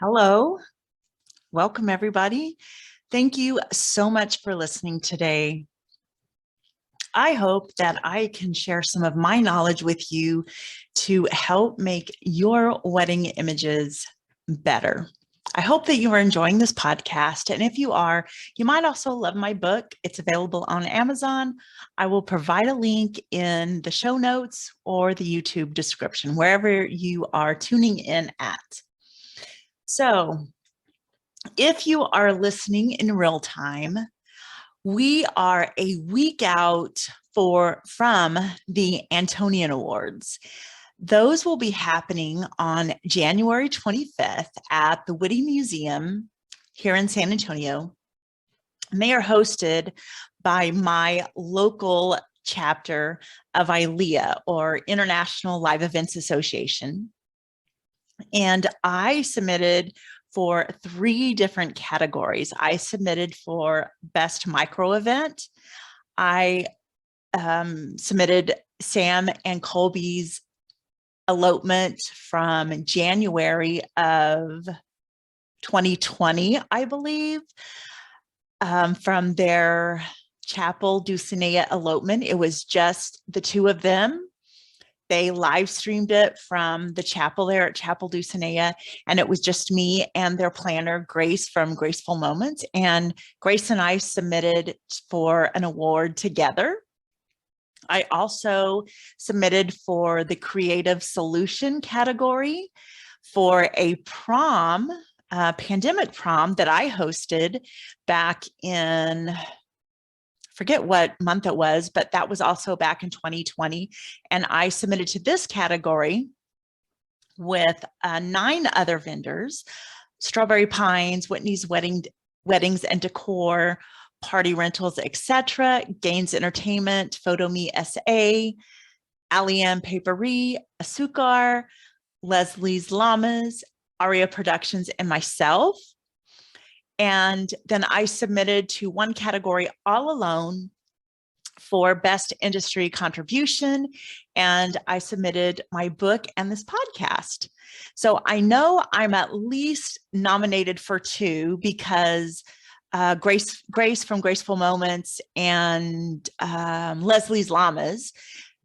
Hello, welcome everybody. Thank you so much for listening today. I hope that I can share some of my knowledge with you to help make your wedding images better. I hope that you are enjoying this podcast. And if you are, you might also love my book. It's available on Amazon. I will provide a link in the show notes or the YouTube description, wherever you are tuning in at. So, if you are listening in real time, we are a week out from the Antonian Awards. Those will be happening on January 25th at the Whitty Museum here in San Antonio. And they are hosted by my local chapter of ILEA, or International Live Events Association. And I submitted for 3 different categories. I submitted for Best Micro Event. I submitted Sam and Colby's elopement from January of 2020, I believe, from their Chapel Dulcinea elopement. It was just the 2 of them. They live streamed it from the chapel there at Chapel Dulcinea, and it was just me and their planner, Grace from Graceful Moments. And Grace and I submitted for an award together. I also submitted for the Creative Solution category for a prom, pandemic prom that I hosted back in, forget what month it was, but that was also back in 2020. And I submitted to this category with 9 other vendors: Strawberry Pines, Whitney's Weddings and Decor, Party Rentals, etc., Gaines Entertainment, Photo Me SA, ILEA Papery, Asukar, Leslie's Llamas, Aria Productions, and myself. And then I submitted to one category all alone for Best Industry Contribution, and I submitted my book and this podcast. So I know I'm at least nominated for 2 because Grace from Graceful Moments and Leslie's Llamas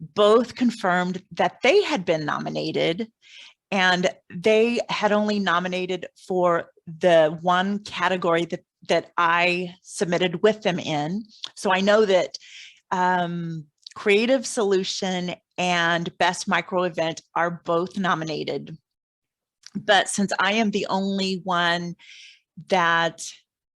both confirmed that they had been nominated, and they had only nominated for the one category that I submitted with them in. So I know that Creative Solution and Best Micro Event are both nominated. But since I am the only one that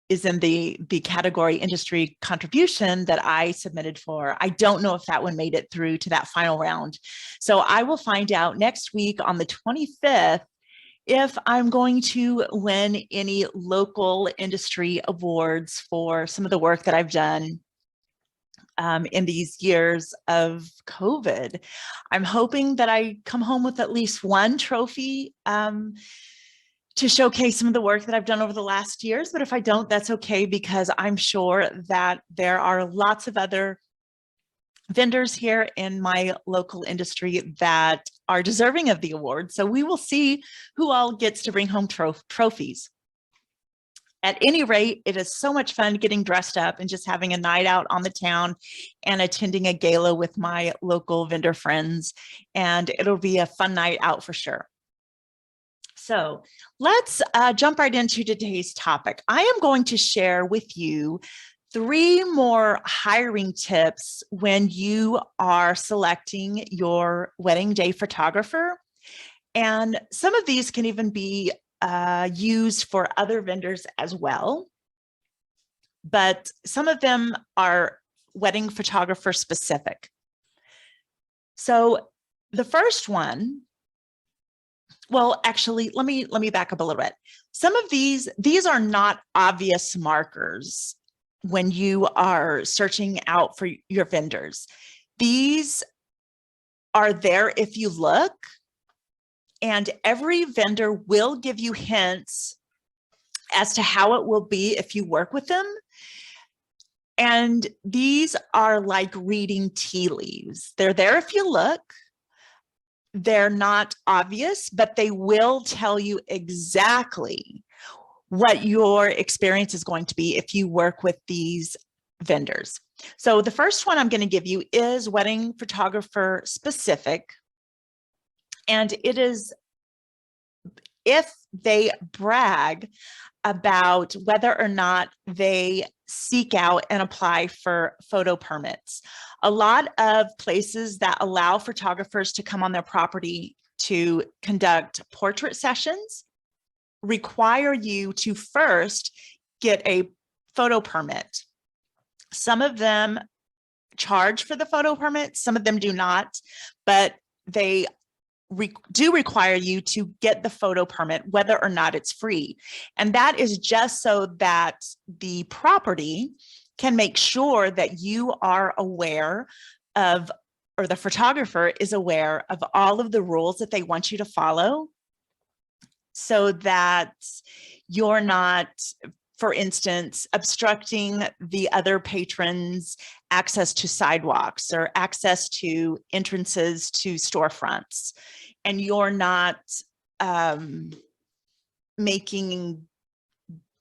is in the category Industry Contribution that I submitted for, I don't know if that one made it through to that final round. So I will find out next week on the 25th if I'm going to win any local industry awards for some of the work that I've done in these years of COVID. I'm hoping that I come home with at least one trophy to showcase some of the work that I've done over the last years. But if I don't, that's okay, because I'm sure that there are lots of other vendors here in my local industry that are deserving of the award. So we will see who all gets to bring home trophies. At any rate, it is so much fun getting dressed up and just having a night out on the town and attending a gala with my local vendor friends. And it'll be a fun night out for sure. So let's jump right into today's topic. I am going to share with you 3 more hiring tips when you are selecting your wedding day photographer. And some of these can even be used for other vendors as well. But some of them are wedding photographer specific. So the first one, well, actually, let me back up a little bit. Some of these are not obvious markers when you are searching out for your vendors. These are there if you look, and every vendor will give you hints as to how it will be if you work with them. And these are like reading tea leaves. They're there if you look, they're not obvious, but they will tell you exactly what your experience is going to be if you work with these vendors. So the first one I'm going to give you is wedding photographer specific. And it is if they brag about whether or not they seek out and apply for photo permits. A lot of places that allow photographers to come on their property to conduct portrait sessions require you to first get a photo permit. Some of them charge for the photo permit, some of them do not, but they do require you to get the photo permit, whether or not it's free. And that is just so that the property can make sure that you are aware of, or the photographer is aware of all of the rules that they want you to follow, so that you're not, for instance, obstructing the other patrons' access to sidewalks or access to entrances to storefronts, and you're not making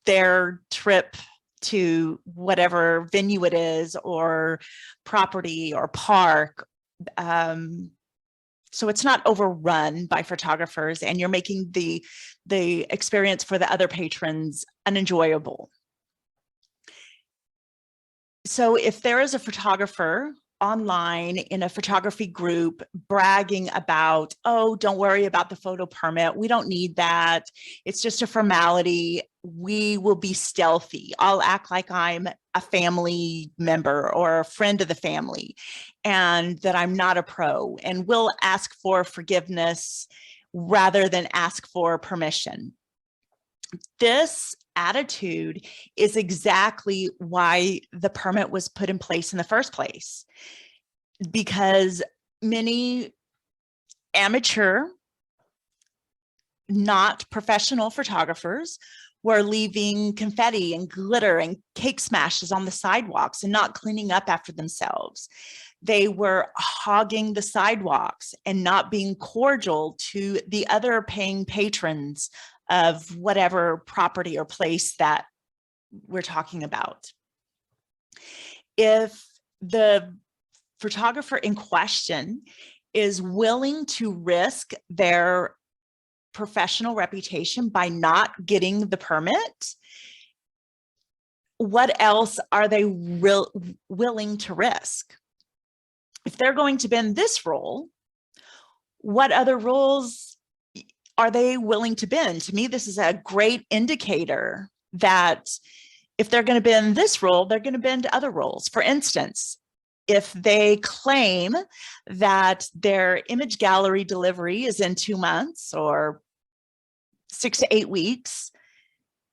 their trip to whatever venue it is or property or park. So it's not overrun by photographers, and you're making the experience for the other patrons unenjoyable. So if there is a photographer online in a photography group bragging about, oh, don't worry about the photo permit, we don't need that, it's just a formality, we will be stealthy, I'll act like I'm a family member or a friend of the family and that I'm not a pro, and we'll ask for forgiveness rather than ask for permission. This attitude is exactly why the permit was put in place in the first place, because many amateur, not professional photographers were leaving confetti and glitter and cake smashes on the sidewalks and not cleaning up after themselves. They were hogging the sidewalks and not being cordial to the other paying patrons of whatever property or place that we're talking about. If the photographer in question is willing to risk their professional reputation by not getting the permit, what else are they willing to risk? If they're going to bend this rule, what other rules are they willing to bend? To me, this is a great indicator that if they're going to bend this rule, they're going to bend other rules. For instance, if they claim that their image gallery delivery is in 2 months or 6 to 8 weeks,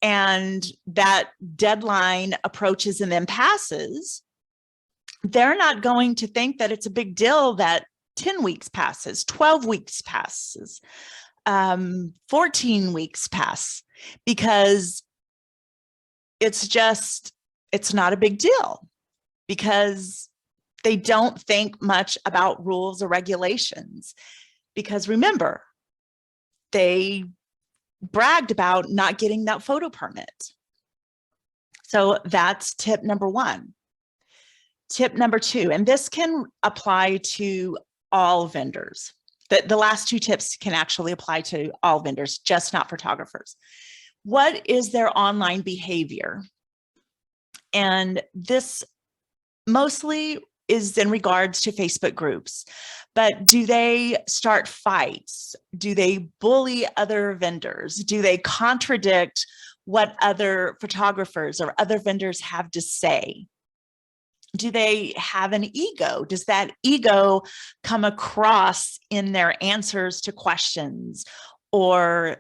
and that deadline approaches and then passes, they're not going to think that it's a big deal that 10 weeks passes, 12 weeks passes, 14 weeks pass, because it's not a big deal, because they don't think much about rules or regulations. Because remember, they bragged about not getting that photo permit. So that's tip number one. Tip number two, and this can apply to all vendors. The last two tips can actually apply to all vendors, just not photographers. What is their online behavior? And this mostly is in regards to Facebook groups, but do they start fights? Do they bully other vendors? Do they contradict what other photographers or other vendors have to say? Do they have an ego? Does that ego come across in their answers to questions or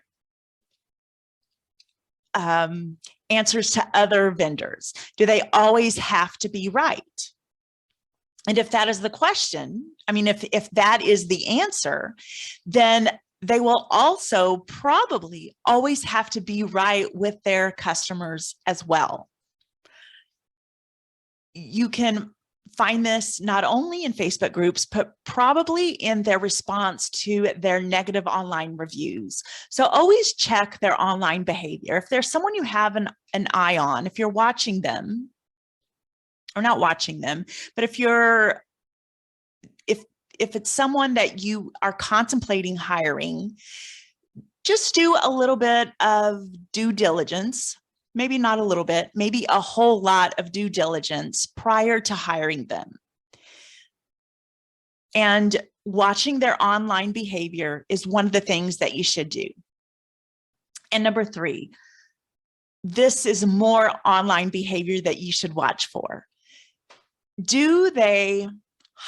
answers to other vendors? Do they always have to be right? And if that is the question, I mean, if that is the answer, then they will also probably always have to be right with their customers as well. You can find this not only in Facebook groups, but probably in their response to their negative online reviews. So always check their online behavior. If there's someone you have an eye on, if you're watching them, or not watching them, but if it's someone that you are contemplating hiring, just do a little bit of due diligence. Maybe not a little bit, maybe a whole lot of due diligence prior to hiring them. And watching their online behavior is one of the things that you should do. And number 3, this is more online behavior that you should watch for. Do they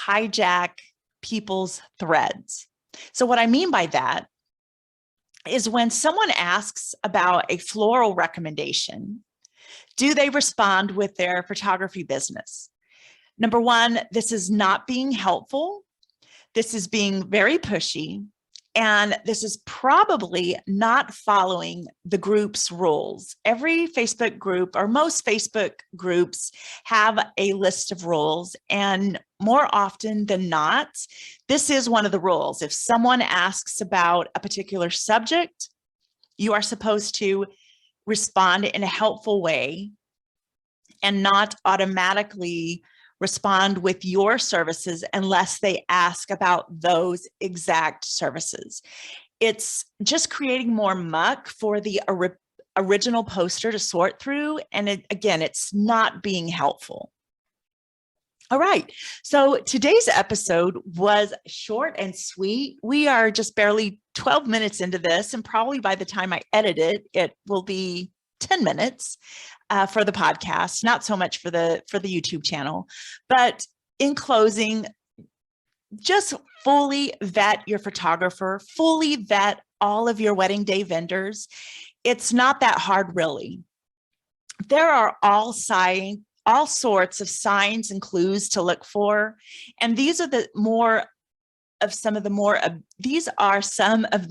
hijack people's threads? So what I mean by that is when someone asks about a floral recommendation, do they respond with their photography business? Number 1, this is not being helpful. This is being very pushy. And this is probably not following the group's rules. Every Facebook group, or most Facebook groups, have a list of rules. And more often than not, this is one of the rules. If someone asks about a particular subject, you are supposed to respond in a helpful way and not automatically respond with your services unless they ask about those exact services. It's just creating more muck for the original poster to sort through. And again, it's not being helpful. All right, so today's episode was short and sweet. We are just barely 12 minutes into this, and probably by the time I edit it, it will be 10 minutes for the podcast, not so much for the YouTube channel. But in closing, just fully vet your photographer, fully vet all of your wedding day vendors. It's not that hard, really. There are all sorts of signs and clues to look for, and these are some of the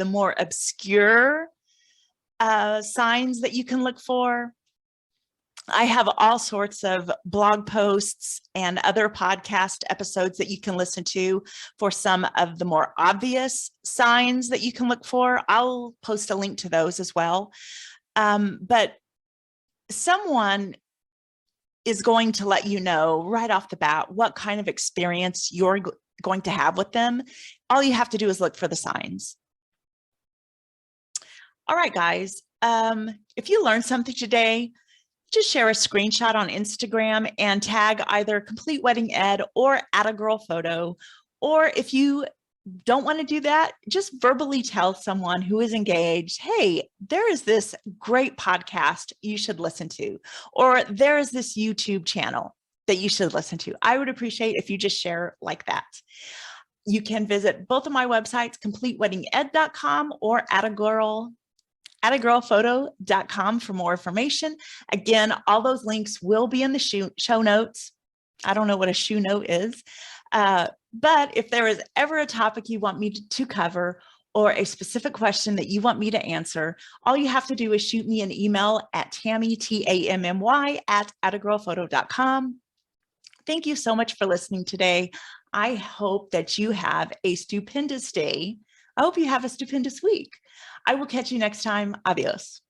more obscure signs that you can look for. I have all sorts of blog posts and other podcast episodes that you can listen to for some of the more obvious signs that you can look for. I'll post a link to those as well. But someone is going to let you know right off the bat what kind of experience you're going to have with them. All you have to do is look for the signs. All right, guys, if you learned something today, just share a screenshot on Instagram and tag either Complete Wedding Ed or Atta Girl Photo. Or if you don't want to do that, just verbally tell someone who is engaged, hey, there is this great podcast you should listen to, or there is this YouTube channel that you should listen to. I would appreciate if you just share like that. You can visit both of my websites, CompleteWeddingEd.com or attagirlphoto.com for more information. Again, all those links will be in the show notes. I don't know what a shoe note is, but if there is ever a topic you want me to cover or a specific question that you want me to answer, all you have to do is shoot me an email at Tammy, Tammy, at attagirlphoto.com. Thank you so much for listening today. I hope that you have a stupendous day. I hope you have a stupendous week. I will catch you next time. Adios.